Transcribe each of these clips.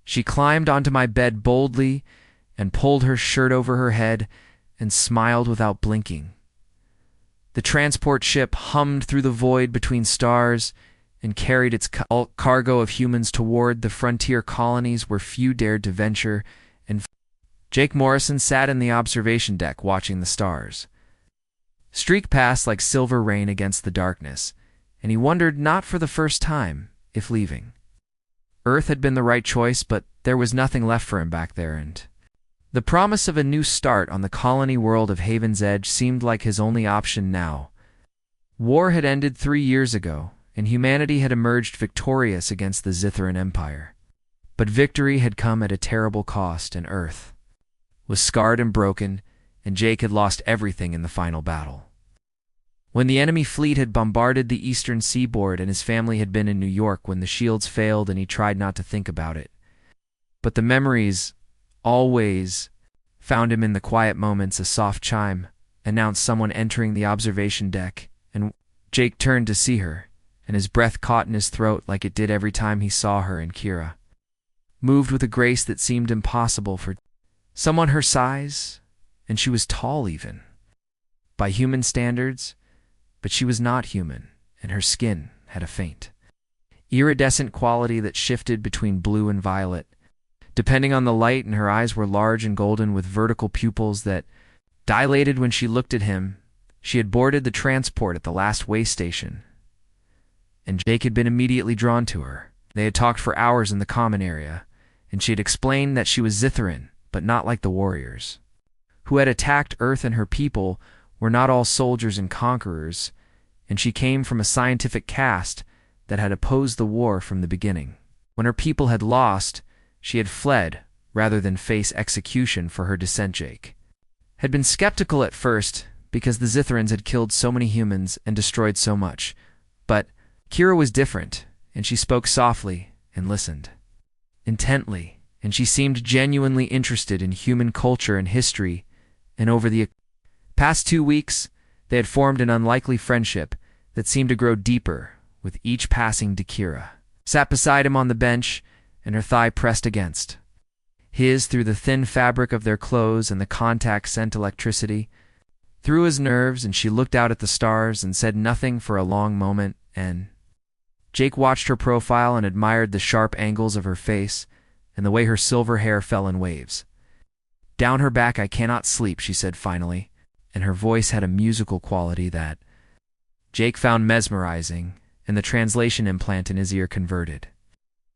She climbed onto my bed boldly and pulled her shirt over her head and smiled without blinking. The transport ship hummed through the void between stars and carried its cargo of humans toward the frontier colonies where few dared to venture, and Jake Morrison sat in the observation deck watching the stars streak past like silver rain against the darkness, and he wondered, not for the first time, if leaving Earth had been the right choice, but there was nothing left for him back there, and the promise of a new start on the colony world of Haven's Edge seemed like his only option now. War had ended 3 years ago, and humanity had emerged victorious against the Zithran Empire. But victory had come at a terrible cost, and Earth was scarred and broken, and Jake had lost everything in the final battle. When the enemy fleet had bombarded the eastern seaboard and his family had been in New York when the shields failed and he tried not to think about it. But the memories always found him in the quiet moments. A soft chime announced someone entering the observation deck, and Jake turned to see her, and his breath caught in his throat like it did every time he saw her. And Kira moved with a grace that seemed impossible for someone her size, and she was tall even by human standards, but she was not human, and her skin had a faint, iridescent quality that shifted between blue and violet, depending on the light, and her eyes were large and golden with vertical pupils that dilated when she looked at him. She had boarded the transport at the last way station, and Jake had been immediately drawn to her. They had talked for hours in the common area, and she had explained that she was Zithran, but not like the warriors who had attacked Earth, and her people were not all soldiers and conquerors, and she came from a scientific caste that had opposed the war from the beginning. When her people had lost, she had fled rather than face execution for her dissent. Jake had been skeptical at first because the Zithrans had killed so many humans and destroyed so much, but Kira was different, and she spoke softly and listened intently, and she seemed genuinely interested in human culture and history, and over the past 2 weeks, they had formed an unlikely friendship that seemed to grow deeper with each passing day. Kira sat beside him on the bench, and her thigh pressed against his through the thin fabric of their clothes, and the contact sent electricity through his nerves, and she looked out at the stars and said nothing for a long moment, and Jake watched her profile and admired the sharp angles of her face and the way her silver hair fell in waves down her back. "I cannot sleep," she said finally, and her voice had a musical quality that Jake found mesmerizing, and the translation implant in his ear converted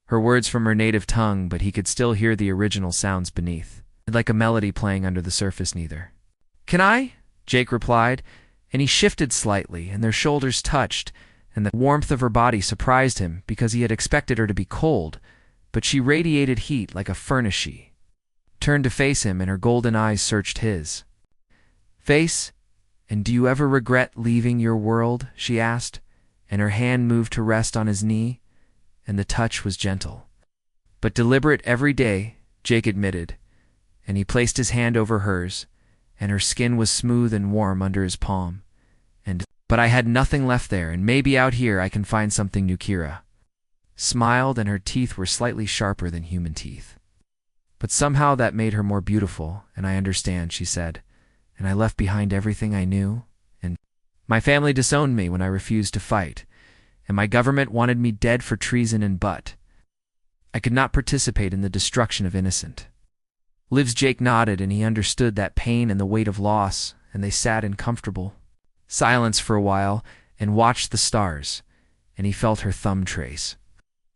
her words from her native tongue, but he could still hear the original sounds beneath, like a melody playing under the surface. "Neither can I," Jake replied, and he shifted slightly, and their shoulders touched, and the warmth of her body surprised him because he had expected her to be cold, but she radiated heat like a furnace. She turned to face him, and her golden eyes searched his face. "And do you ever regret leaving your world?" she asked, and her hand moved to rest on his knee, and the touch was gentle but deliberate. "Every day," Jake admitted, and he placed his hand over hers, and her skin was smooth and warm under his palm. But I had nothing left there, and maybe out here I can find something new." Kira smiled, and her teeth were slightly sharper than human teeth. "But somehow that made her more beautiful, and I understand," she said, "and I left behind everything I knew, and my family disowned me when I refused to fight, and my government wanted me dead for treason, and but I could not participate in the destruction of innocent lives." Jake nodded, and he understood that pain and the weight of loss, and they sat in comfortable silence for a while and watched the stars, and he felt her thumb trace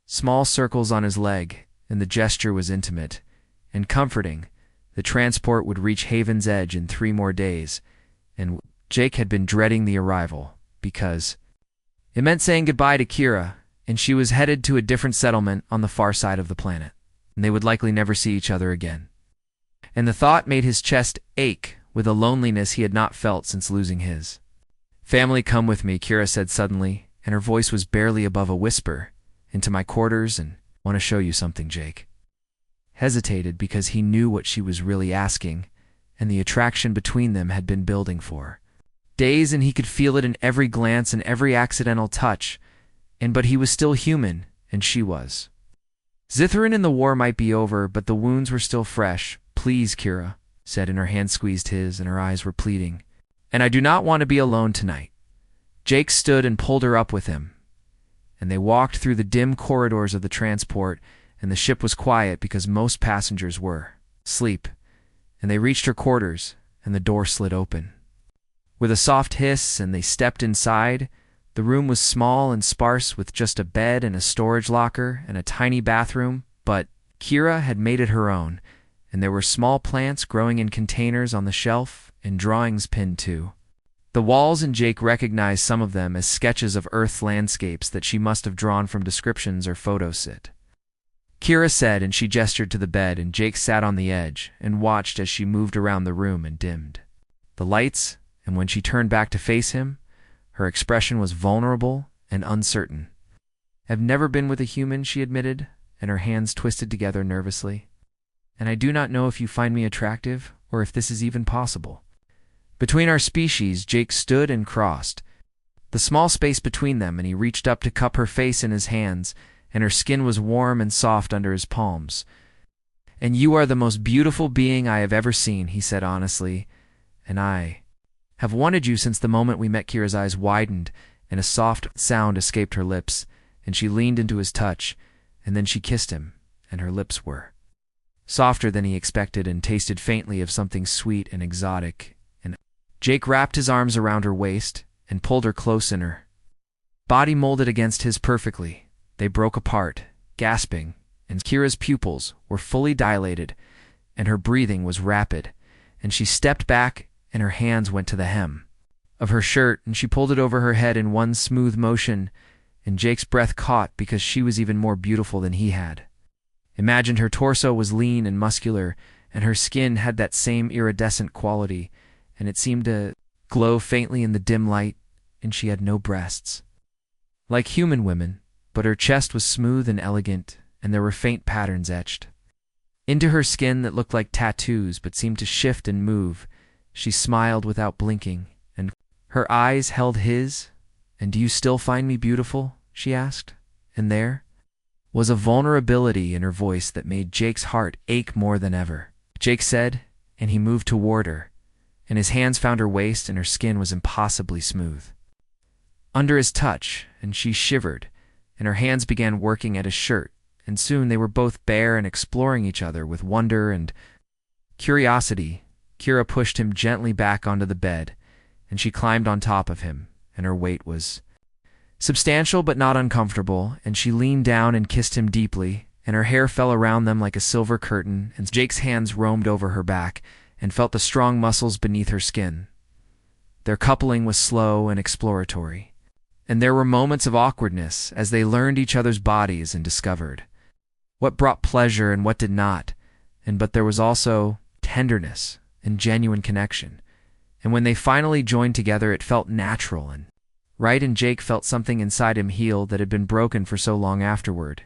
small circles on his leg, and the gesture was intimate and comforting. The transport would reach Haven's Edge in 3 more days, and Jake had been dreading the arrival because it meant saying goodbye to Kira, and she was headed to a different settlement on the far side of the planet, and they would likely never see each other again. And the thought made his chest ache with a loneliness he had not felt since losing his family. "Come with me," Kira said suddenly, and her voice was barely above a whisper, "into my quarters, and I want to show you something." Jake hesitated because he knew what she was really asking, and the attraction between them had been building for days, and he could feel it in every glance and every accidental touch, but he was still human, and she was Zithrin and the war might be over, but the wounds were still fresh. Please, Kira said, and her hand squeezed his, and her eyes were pleading. And I do not want to be alone tonight. Jake stood and pulled her up with him, and they walked through the dim corridors of the transport, and the ship was quiet because most passengers were asleep, and they reached her quarters, and the door slid open. With a soft hiss, and they stepped inside. The room was small and sparse, with just a bed and a storage locker and a tiny bathroom, but Kira had made it her own, and there were small plants growing in containers on the shelf and drawings pinned to the walls, and Jake recognized some of them as sketches of Earth landscapes that she must have drawn from descriptions or photosit. Kira said, and she gestured to the bed, and Jake sat on the edge and watched as she moved around the room and dimmed the lights, and when she turned back to face him, her expression was vulnerable and uncertain. I've never been with a human, she admitted, and her hands twisted together nervously. And I do not know if you find me attractive or if this is even possible. Between our species, Jake stood and crossed the small space between them, and he reached up to cup her face in his hands, and her skin was warm and soft under his palms. And you are the most beautiful being I have ever seen, he said honestly, and I have wanted you since the moment we met. Kira's eyes widened, and a soft sound escaped her lips, and she leaned into his touch, and then she kissed him, and her lips were softer than he expected and tasted faintly of something sweet and exotic. And Jake wrapped his arms around her waist and pulled her close in, her body molded against his perfectly. They broke apart, gasping, and Kira's pupils were fully dilated, and her breathing was rapid, and she stepped back, and her hands went to the hem of her shirt, and she pulled it over her head in one smooth motion, and Jake's breath caught because she was even more beautiful than he had imagined. Her torso was lean and muscular, and her skin had that same iridescent quality, and it seemed to glow faintly in the dim light, and she had no breasts like human women, but her chest was smooth and elegant, and there were faint patterns etched into her skin that looked like tattoos but seemed to shift and move. She smiled without blinking, and her eyes held his. And do you still find me beautiful? She asked, and there was a vulnerability in her voice that made Jake's heart ache more than ever. Jake said, and he moved toward her, and his hands found her waist, and her skin was impossibly smooth under his touch, and she shivered, and her hands began working at his shirt, and soon they were both bare and exploring each other with wonder and curiosity. Kira pushed him gently back onto the bed, and she climbed on top of him, and her weight was substantial but not uncomfortable, and she leaned down and kissed him deeply, and her hair fell around them like a silver curtain, and Jake's hands roamed over her back and felt the strong muscles beneath her skin. Their coupling was slow and exploratory, and there were moments of awkwardness as they learned each other's bodies and discovered what brought pleasure and what did not, but there was also tenderness and genuine connection. And when they finally joined together, it felt natural and right, and Jake felt something inside him heal that had been broken for so long afterward.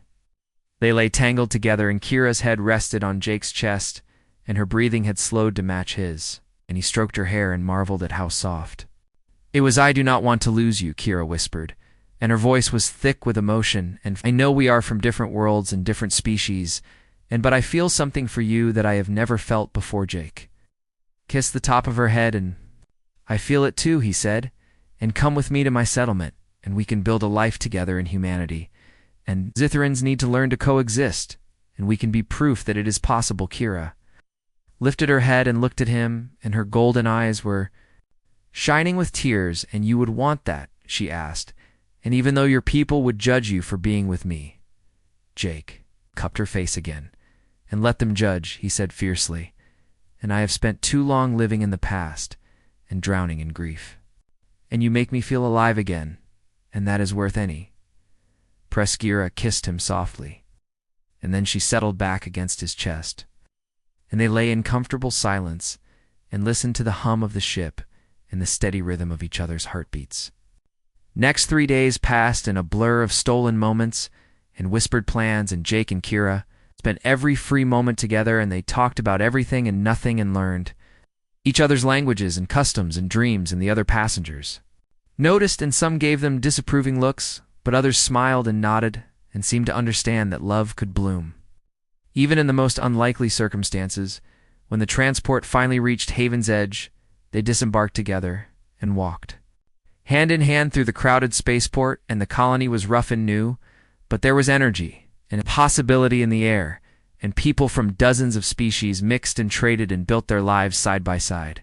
They lay tangled together, and Kira's head rested on Jake's chest, and her breathing had slowed to match his, and he stroked her hair and marveled at how soft it was. I do not want to lose you, Kira whispered, and her voice was thick with emotion, and I know we are from different worlds and different species, but I feel something for you that I have never felt before. Jake kissed the top of her head, and I feel it too, he said, and come with me to my settlement, and we can build a life together in humanity, and Zitherans need to learn to coexist, and we can be proof that it is possible. Kira lifted her head and looked at him, and her golden eyes were shining with tears. And you would want that, she asked, and even though your people would judge you for being with me? Jake cupped her face again. And let them judge, he said fiercely, and I have spent too long living in the past and drowning in grief. And you make me feel alive again, and that is worth any. Kira kissed him softly, and then she settled back against his chest, and they lay in comfortable silence and listened to the hum of the ship and the steady rhythm of each other's heartbeats. Next 3 days passed in a blur of stolen moments and whispered plans, and Jake and Kira spent every free moment together, and they talked about everything and nothing and learned each other's languages and customs and dreams, and the other passengers noticed, and some gave them disapproving looks, but others smiled and nodded, and seemed to understand that love could bloom. Even in the most unlikely circumstances, when the transport finally reached Haven's Edge, they disembarked together and walked. Hand in hand through the crowded spaceport, and the colony was rough and new, but there was energy and possibility in the air, and people from dozens of species mixed and traded and built their lives side by side.